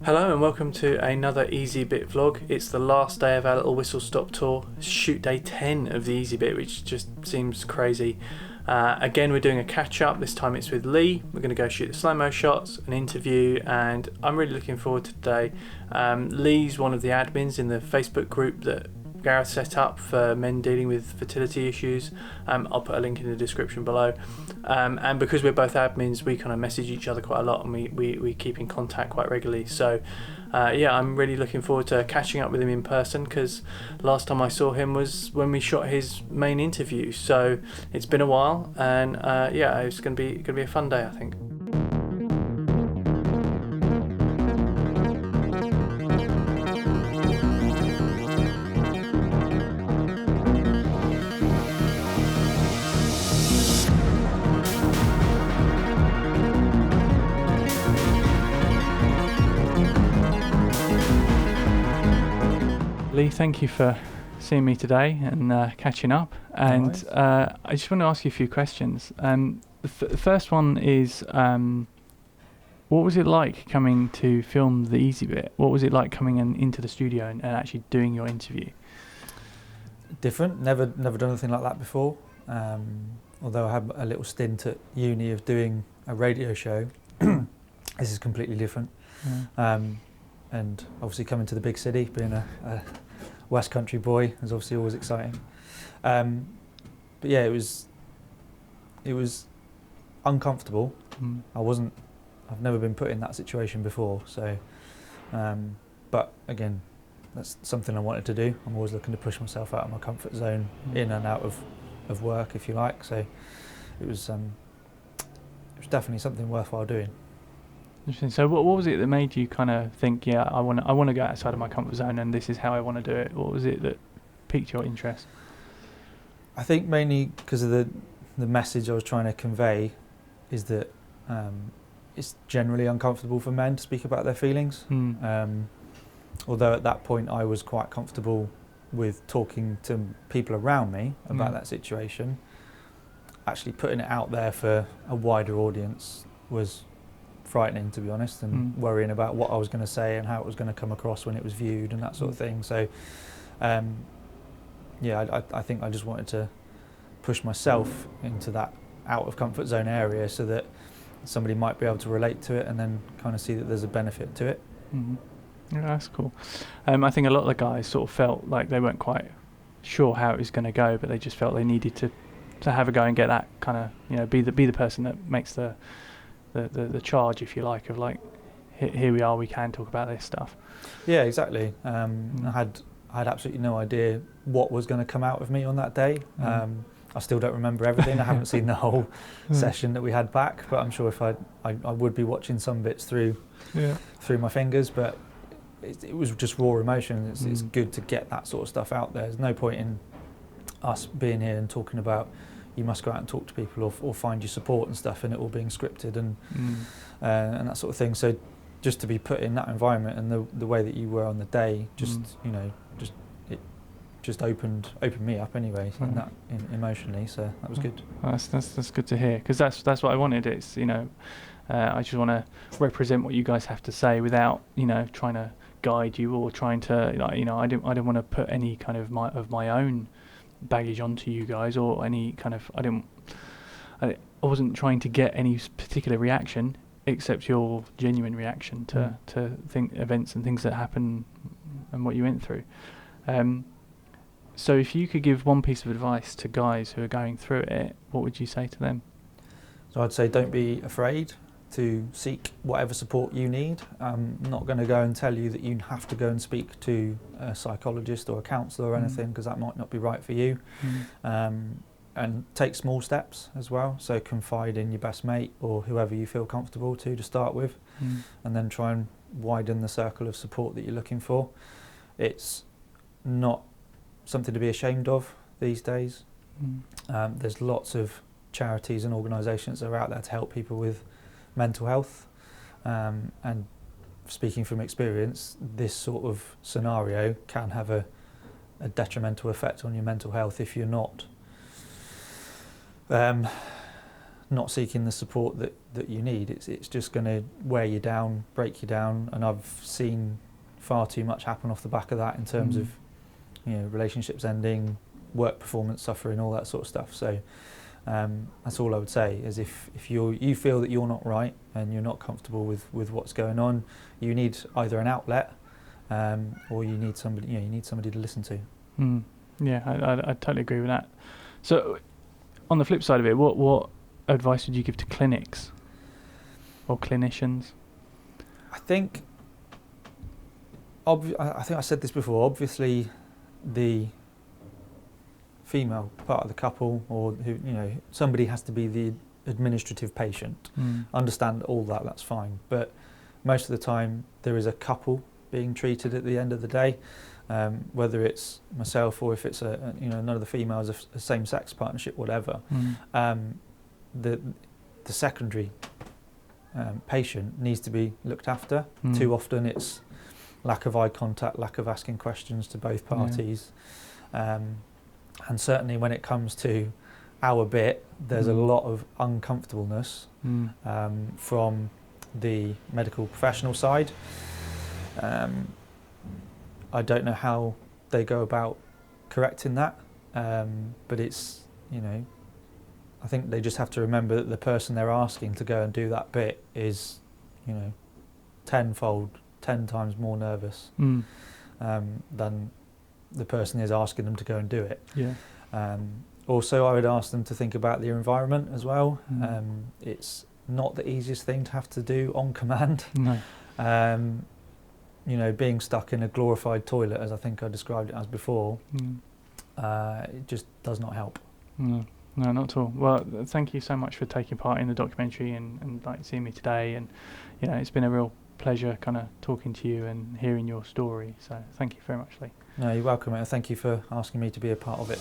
Hello and welcome to another Easy Bit vlog. It's the last day of our little whistle stop tour. Shoot day 10 of the Easy Bit, which just seems crazy. Again, we're doing a catch up. This time it's with Leigh. We're going to go shoot the slow-mo shots, an interview, and I'm really looking forward to today. Leigh's one of the admins in the Facebook group that Gareth set up for men dealing with fertility issues. I'll put a link in the description below. And because we're both admins, we kind of message each other quite a lot, and we keep in contact quite regularly. So yeah, I'm really looking forward to catching up with him in person, because last time I saw him was when we shot his main interview. So it's been a while, and yeah, it's gonna be a fun day, I think. Leigh, thank you for seeing me today and catching up. And I just want to ask you a few questions. The first one is, what was it like coming to film the Easy Bit? What was it like coming into the studio and actually doing your interview? Different. Never done anything like that before. Although I had a little stint at uni of doing a radio show. This is completely different. And obviously coming to the big city, being a West Country boy, is obviously always exciting. But yeah, it was uncomfortable. I've never been put in that situation before, so but again, that's something I wanted to do. I'm always looking to push myself out of my comfort zone, in and out of work, if you like. So it was definitely something worthwhile doing. Interesting. So what was it that made you kind of think, yeah, I want to go outside of my comfort zone, and this is how I want to do it? What was it that piqued your interest? I think mainly because of the message I was trying to convey is that it's generally uncomfortable for men to speak about their feelings. Although at that point I was quite comfortable with talking to people around me about that situation, actually putting it out there for a wider audience was frightening, to be honest, and worrying about what I was going to say and how it was going to come across when it was viewed and that sort of thing. So yeah, I think I just wanted to push myself into that out of comfort zone area so that somebody might be able to relate to it and then kind of see that there's a benefit to it. Yeah, that's cool. I think a lot of the guys sort of felt like they weren't quite sure how it was going to go, but they just felt they needed to have a go and get that kind of, you know, be the person that makes the charge, if you like, of like, here we are, we can talk about this stuff. Yeah, exactly. I had absolutely no idea what was going to come out of me on that day. I still don't remember everything. I haven't seen the whole session that we had back, but I'm sure if I would be watching some bits through my fingers. But it was just raw emotion. It's good to get that sort of stuff out there. There's no point in us being here and talking about you must go out and talk to people or find your support and stuff, and it all being scripted and that sort of thing. So just to be put in that environment and the way that you were on the day, just opened me up anyway, emotionally. So that was good. Well, that's good to hear, because that's what I wanted. It's, you know, I just want to represent what you guys have to say without, you know, trying to guide you or trying to, like, you know, I don't want to put any kind of my own baggage onto you guys, or any kind of, I wasn't trying to get any particular reaction except your genuine reaction to events and things that happen and what you went through. So if you could give one piece of advice to guys who are going through it, what would you say to them? So I'd say don't be afraid to seek whatever support you need. I'm not going to go and tell you that you have to go and speak to a psychologist or a counsellor or anything, because that might not be right for you. And take small steps as well. So confide in your best mate or whoever you feel comfortable to start with, and then try and widen the circle of support that you're looking for. It's not something to be ashamed of these days. There's lots of charities and organisations that are out there to help people with mental health, and speaking from experience, this sort of scenario can have a detrimental effect on your mental health if you're not not seeking the support that you need. It's just going to wear you down, break you down, and I've seen far too much happen off the back of that in terms of relationships ending, work performance suffering, all that sort of stuff. So that's all I would say is if you feel that you're not right and you're not comfortable with what's going on, you need either an outlet or you need somebody to listen to. Yeah, I totally agree with that. So on the flip side of it, what advice would you give to clinics or clinicians? I think I said this before. Obviously, the female part of the couple, or somebody has to be the administrative patient. Understand all that. That's fine. But most of the time, there is a couple being treated at the end of the day. Whether it's myself or if it's none of the females, a same-sex partnership, whatever. The secondary patient needs to be looked after. Too often it's lack of eye contact, lack of asking questions to both parties, and certainly when it comes to our bit, there's a lot of uncomfortableness from the medical professional side. I don't know how they go about correcting that, but it's, I think they just have to remember that the person they're asking to go and do that bit is, 10 times more nervous than the person is asking them to go and do it. Also, I would ask them to think about their environment as well. It's not the easiest thing to have to do on command. No. Being stuck in a glorified toilet, as I think I described it as before, it just does not help. No, not at all. Well, thank you so much for taking part in the documentary and seeing me today. And it's been a real pleasure kind of talking to you and hearing your story. So thank you very much, Leigh. No, you're welcome, and thank you for asking me to be a part of it.